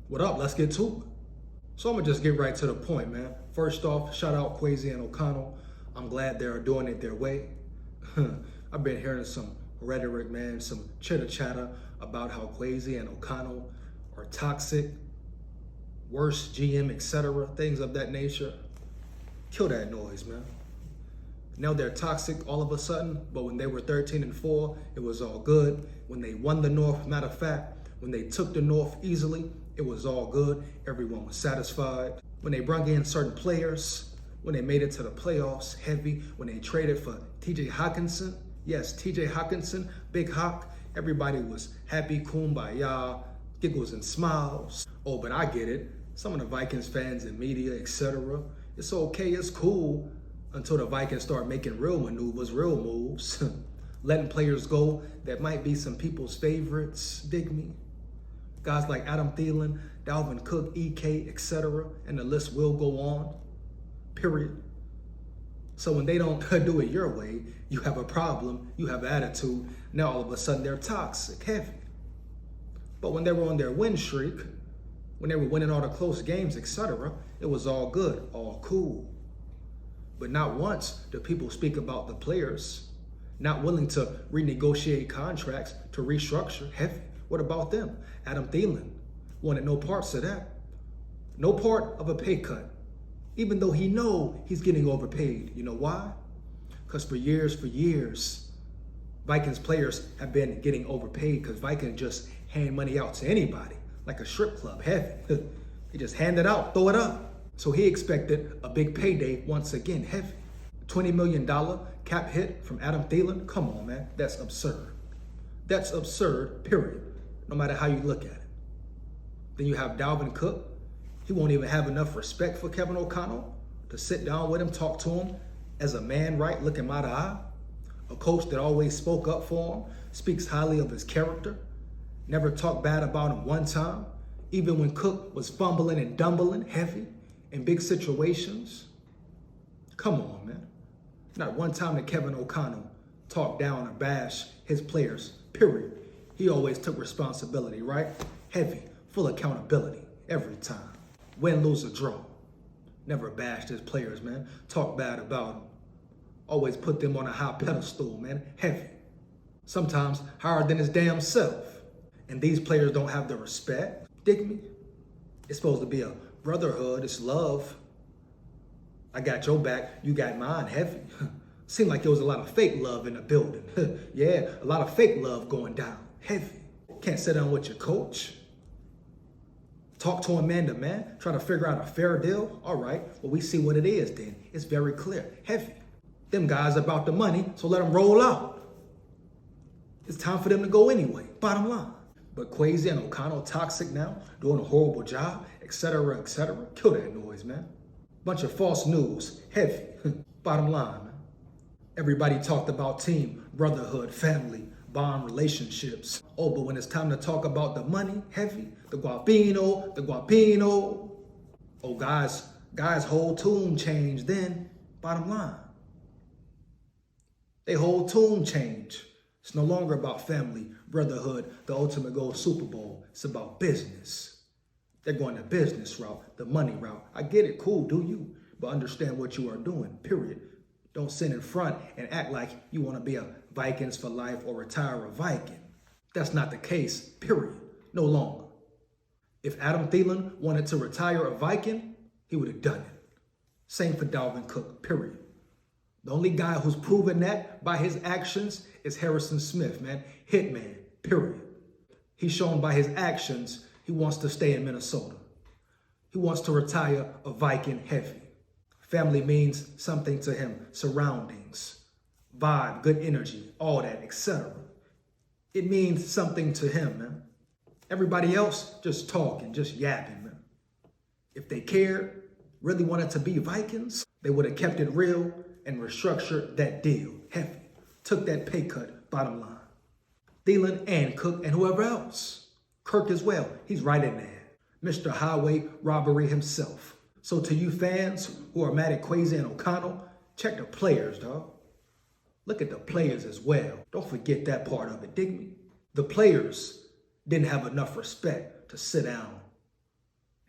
What up? Let's get to it. So I'm gonna just get right to the point, man. First off, shout out Kwesi and O'Connell. I'm glad they're doing it their way. I've been hearing some rhetoric, man, some chitter chatter about how Kwesi and O'Connell are toxic, worse GM, etc., things of that nature. Kill that noise, man. Now they're toxic all of a sudden, but when they were 13-4, it was all good. When they won the North, matter of fact, when they took the North easily, it was all good. Everyone was satisfied. When they brought in certain players, when they made it to the playoffs, heavy, when they traded for TJ Hawkinson, yes, TJ Hawkinson, Big Hawk, everybody was happy, kumbaya, giggles and smiles. Oh, but I get it. Some of the Vikings fans and media, etc., it's okay, it's cool, until the Vikings start making real maneuvers, real moves, letting players go that might be some people's favorites, dig me? Guys like Adam Thielen, Dalvin Cook, EK, etc., and the list will go on, period. So when they don't do it your way, you have a problem, you have attitude, now all of a sudden they're toxic, heavy. But when they were on their win streak, when they were winning all the close games, etc., it was all good, all cool. But not once do people speak about the players, not willing to renegotiate contracts, to restructure, heavy. What about them? Adam Thielen wanted no parts of that. No part of a pay cut, even though he know he's getting overpaid. You know why? Because for years, Vikings players have been getting overpaid because Vikings just hand money out to anybody, like a strip club, heavy. They just hand it out, throw it up. So he expected a big payday once again, heavy. $20 million cap hit from Adam Thielen? Come on, man, that's absurd. That's absurd, period, no matter how you look at it. Then you have Dalvin Cook. He won't even have enough respect for Kevin O'Connell to sit down with him, talk to him as a man, right, look him eye to eye. A coach that always spoke up for him, speaks highly of his character, never talked bad about him one time, even when Cook was fumbling and dumbling heavy in big situations. Come on, man. Not one time did Kevin O'Connell talk down or bash his players, period. He always took responsibility, right? Heavy, full accountability, every time. Win, lose, or draw. Never bashed his players, man. Talk bad about them. Always put them on a high pedestal, man. Heavy. Sometimes higher than his damn self. And these players don't have the respect. Dig me? It's supposed to be a brotherhood, it's love. I got your back, you got mine, heavy. Seemed like there was a lot of fake love in the building. Yeah, a lot of fake love going down, heavy. Can't sit down with your coach. Talk to him man to man, try to figure out a fair deal. All right, well, we see what it is then. It's very clear, heavy. Them guys about the money, so let them roll out. It's time for them to go anyway, bottom line. But Kwesi and O'Connell toxic now, doing a horrible job, etc., etc. Kill that noise, man. Bunch of false news, heavy. Bottom line, man. Everybody talked about team, brotherhood, family, bond relationships. Oh, but when it's time to talk about the money, heavy, the guapino. Oh, guys' whole tune changed then. Bottom line. They whole tune changed. It's no longer about family, brotherhood, the ultimate goal, Super Bowl. It's about business. They're going the business route, the money route. I get it, cool, do you? But understand what you are doing, period. Don't sit in front and act like you want to be a Vikings for life or retire a Viking. That's not the case, period. No longer. If Adam Thielen wanted to retire a Viking, he would have done it. Same for Dalvin Cook, period. The only guy who's proven that by his actions is Harrison Smith, man. Hitman, period. He's shown by his actions he wants to stay in Minnesota. He wants to retire a Viking heavy. Family means something to him. Surroundings, vibe, good energy, all that, etc. It means something to him, man. Everybody else just talking, just yapping, man. If they cared, really wanted to be Vikings, they would have kept it real and restructured that deal, heavy. Took that pay cut, bottom line. Thielen and Cook and whoever else. Kirk as well, he's right in there. Mr. Highway Robbery himself. So to you fans who are mad at Kwesi and O'Connell, check the players, dog. Look at the players as well. Don't forget that part of it, dig me? The players didn't have enough respect to sit down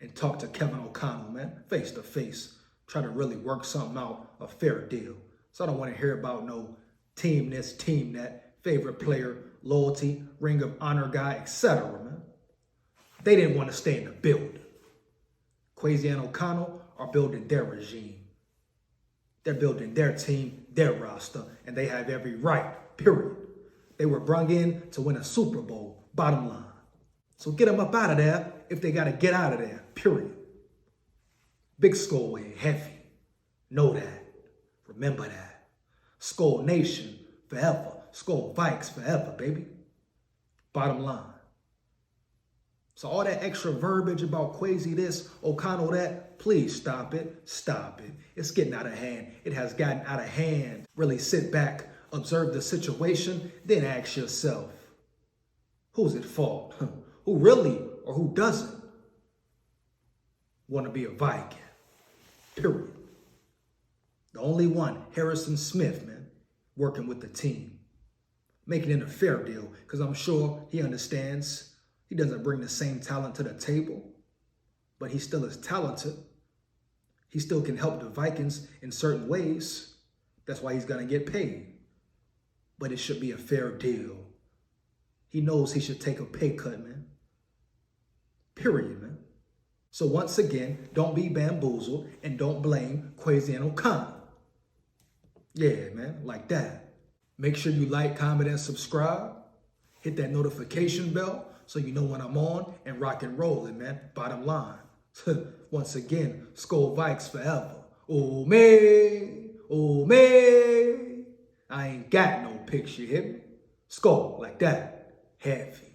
and talk to Kevin O'Connell, man, face to face. Try to really work something out, a fair deal. So I don't want to hear about no team this, team that, favorite player, loyalty, ring of honor guy, etc., man. They didn't want to stay in the building. Kwesi and O'Connell are building their regime. They're building their team, their roster, and they have every right, period. They were brought in to win a Super Bowl, bottom line. So get them up out of there if they got to get out of there, period. Big SKOL here, heavy. Know that. Remember that. SKOL Nation forever. SKOL Vikes forever, baby. Bottom line. So all that extra verbiage about Kwesi this, O'Connell that, please stop it. Stop it. It's getting out of hand. It has gotten out of hand. Really sit back, observe the situation, then ask yourself, who's at fault? Who really or who doesn't want to be a Viking? Period. The only one, Harrison Smith, man, working with the team. Making it a fair deal, because I'm sure he understands he doesn't bring the same talent to the table, but he still is talented. He still can help the Vikings in certain ways. That's why he's going to get paid. But it should be a fair deal. He knows he should take a pay cut, man. Period, man. So once again, don't be bamboozled and don't blame Kwesi and O'Connell. Yeah, man, like that. Make sure you like, comment, and subscribe. Hit that notification bell so you know when I'm on and rock and rolling, man. Bottom line. Once again, SKOL Vikes forever. Oh, me. Oh, me. I ain't got no picture, hit me. SKOL, like that. Heavy.